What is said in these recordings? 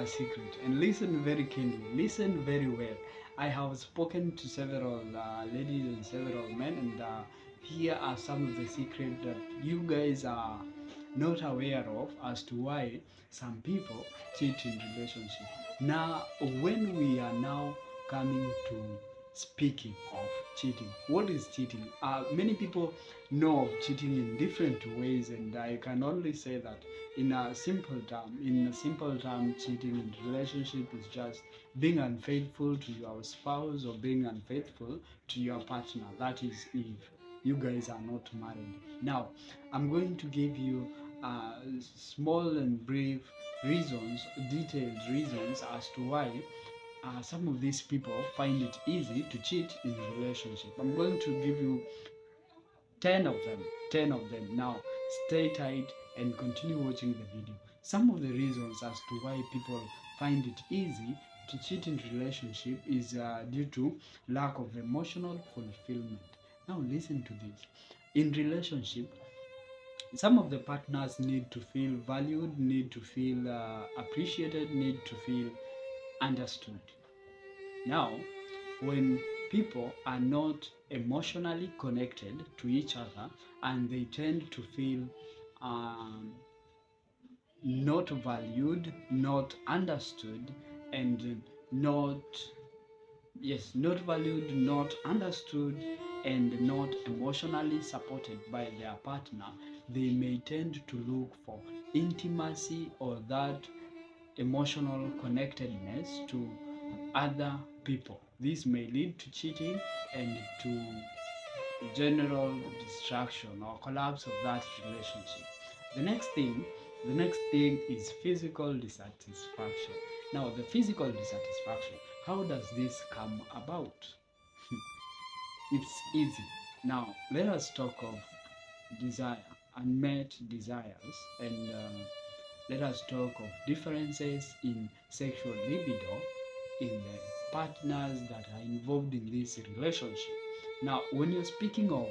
secret, and listen very keenly, listen very well. I have spoken to several ladies and several men, and here are some of the secrets that you guys are not aware of as to why some people cheat in relationship. Now, when we are now coming to speaking of cheating, what is cheating? Many people know of cheating in different ways, and I can only say that in a simple term, cheating in relationship is just being unfaithful to your spouse or being unfaithful to your partner. That is if you guys are not married. Now, I'm going to give you small and brief reasons, detailed reasons as to why some of these people find it easy to cheat in relationship. I'm going to give you 10 of them. 10 of them. Now, stay tight and continue watching the video. Some of the reasons as to why people find it easy to cheat in relationship is due to lack of emotional fulfillment. Now, listen to this. In relationship, some of the partners need to feel valued, need to feel appreciated, need to feel understood. Now, when people are not emotionally connected to each other and they tend to feel um, not valued, not understood, and not, yes, not valued, not understood, and not emotionally supported by their partner, they may tend to look for intimacy or that emotional connectedness to other people. This may lead to cheating and to general destruction or collapse of that relationship. The next thing, the next thing is physical dissatisfaction. Now, the physical dissatisfaction, how does this come about? It's easy. Now, let us talk of desire, unmet desires, and let us talk of differences in sexual libido in the partners that are involved in this relationship. Now, when you're speaking of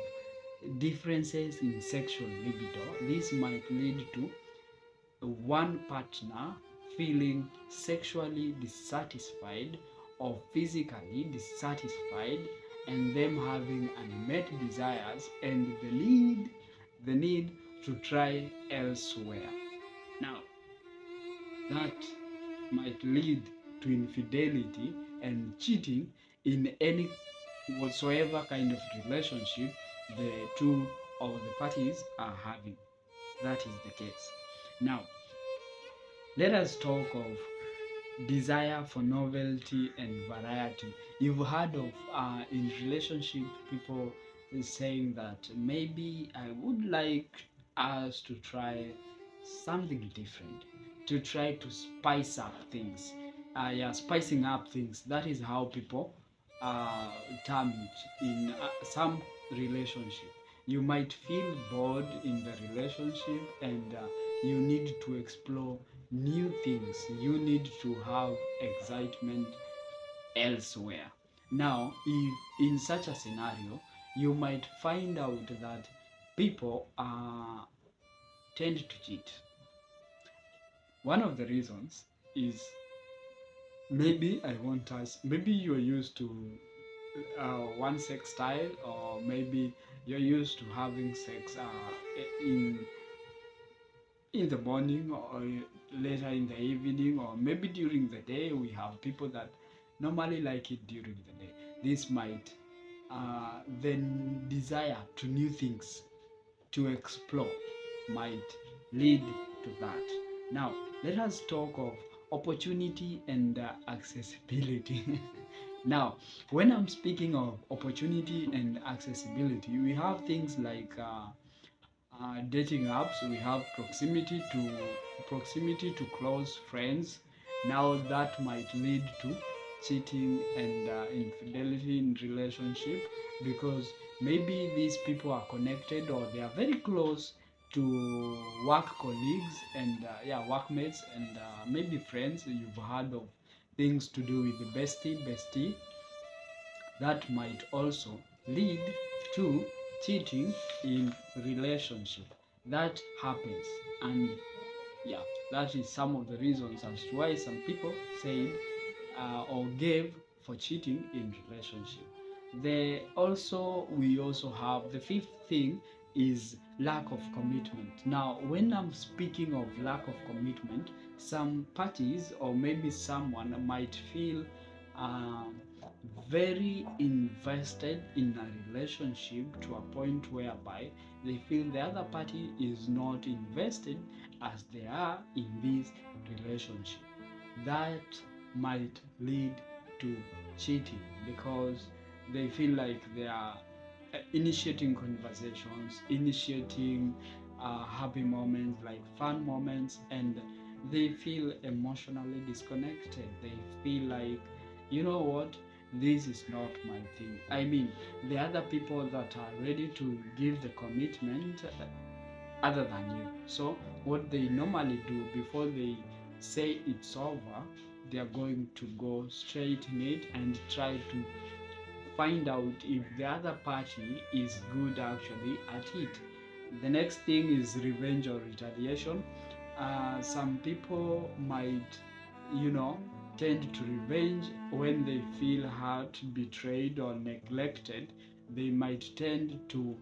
differences in sexual libido, this might lead to one partner feeling sexually dissatisfied or physically dissatisfied and them having unmet desires and the need to try elsewhere. Now, that might lead to infidelity and cheating in any whatsoever kind of relationship the two of the parties are having. That is the case. Now, let us talk of desire for novelty and variety. You've heard of in relationship people saying that maybe I would like us to try something different, to try to spice up things. Yeah, spicing up things. That is how people uh, term it in some relationship. You might feel bored in the relationship and you need to explore new things. You need to have excitement elsewhere. Now, if in such a scenario, you might find out that people tend to cheat. One of the reasons is maybe I want us, maybe you're used to one sex style, or maybe you're used to having sex in the morning or later in the evening, or maybe during the day. We have people that normally like it during the day. This might then desire to new things to explore might lead to that. Now, let us talk of opportunity and accessibility. Now, when I'm speaking of opportunity and accessibility, we have things like dating apps. We have proximity to close friends. Now that might lead to cheating and infidelity in relationship, because maybe these people are connected or they are very close to work colleagues and workmates and maybe friends. You've heard of things to do with the bestie. That might also lead to cheating in relationship. That happens, and Yeah, that is some of the reasons as to why some people said or gave for cheating in relationship. We also have the fifth thing is lack of commitment. Now, when I'm speaking of lack of commitment, some parties or maybe someone might feel um, very invested in a relationship to a point whereby they feel the other party is not invested as they are in this relationship. That might lead to cheating because they feel like they are initiating conversations, initiating happy moments, like fun moments, and they feel emotionally disconnected. They feel like, you know what, this is not my thing. I mean, the other people that are ready to give the commitment other than you. So, what they normally do before they say it's over, they are going to go straight in it and try to find out if the other party is good actually at it. The next thing is revenge or retaliation. Some people might, you know, tend to revenge when they feel hurt, betrayed, or neglected. They might tend to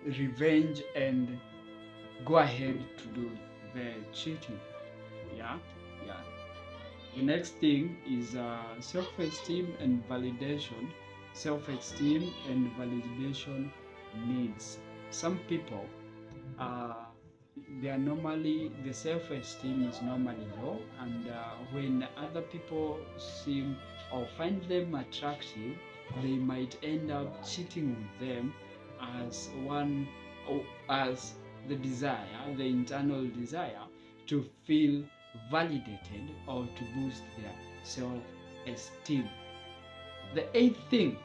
revenge and go ahead to do the cheating. Yeah, yeah. The next thing is self-esteem and validation. Self-esteem and validation needs. Some people, uh, they are normally the self-esteem is normally low, and when other people seem or find them attractive, they might end up cheating with them as one or as the desire, the internal desire to feel validated or to boost their self-esteem. The eighth thing,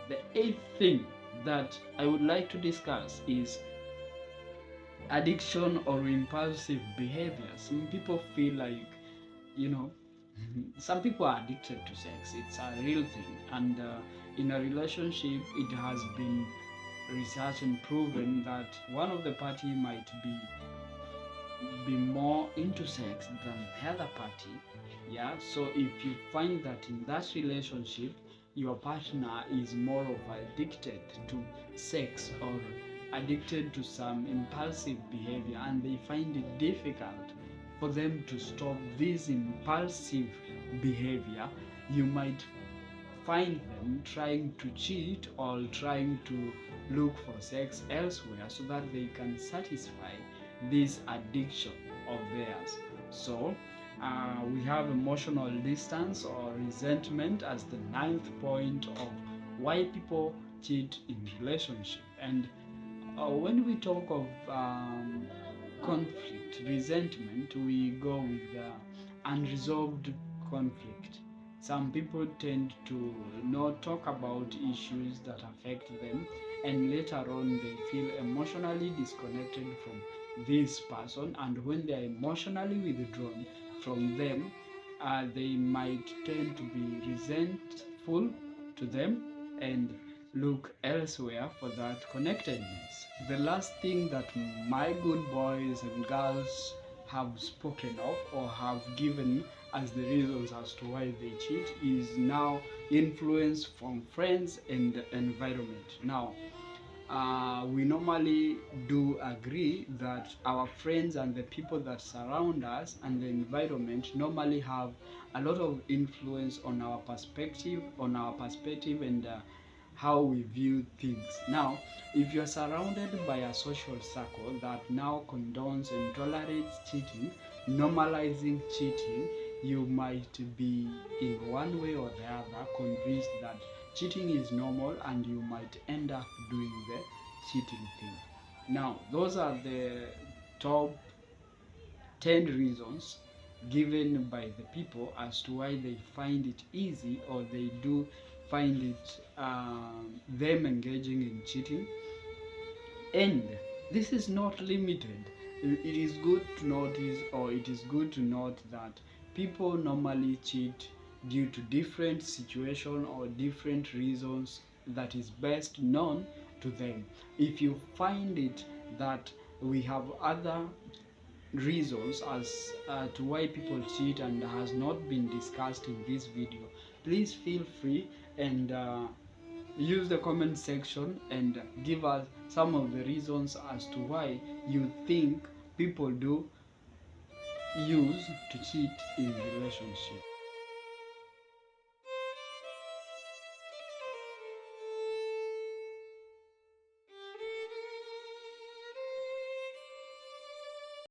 the eighth thing that I would like to discuss is addiction or impulsive behavior. Some people feel like, you know, some people are addicted to sex. It's a real thing, and in a relationship, it has been researched and proven that one of the party might be more into sex than the other party. Yeah, so if you find that in that relationship your partner is more of addicted to sex or addicted to some impulsive behavior and they find it difficult for them to stop this impulsive behavior, you might find them trying to cheat or trying to look for sex elsewhere so that they can satisfy this addiction of theirs. So, we have emotional distance or resentment as the ninth point of why people cheat in relationship. And when we talk of conflict, resentment, we go with unresolved conflict. Some people tend to not talk about issues that affect them, and later on they feel emotionally disconnected from this person. And when they are emotionally withdrawn from them, they might tend to be resentful to them and look elsewhere for that connectedness. The last thing that my good boys and girls have spoken of or have given as the reasons as to why they cheat is now influence from friends and environment. Now, we normally do agree that our friends and the people that surround us and the environment normally have a lot of influence on our perspective and how we view things. Now, if you're surrounded by a social circle that now condones and tolerates cheating, normalizing cheating, you might be in one way or the other convinced that cheating is normal and you might end up doing the cheating thing. Now, those are the top 10 reasons given by the people as to why they find it easy or they do find it them engaging in cheating. And this is not limited. It is good to notice, or it is good to note that people normally cheat due to different situation or different reasons that is best known to them. If you find it that we have other reasons as to why people cheat and has not been discussed in this video, please feel free and use the comment section and give us some of the reasons as to why you think people do use to cheat in relationship.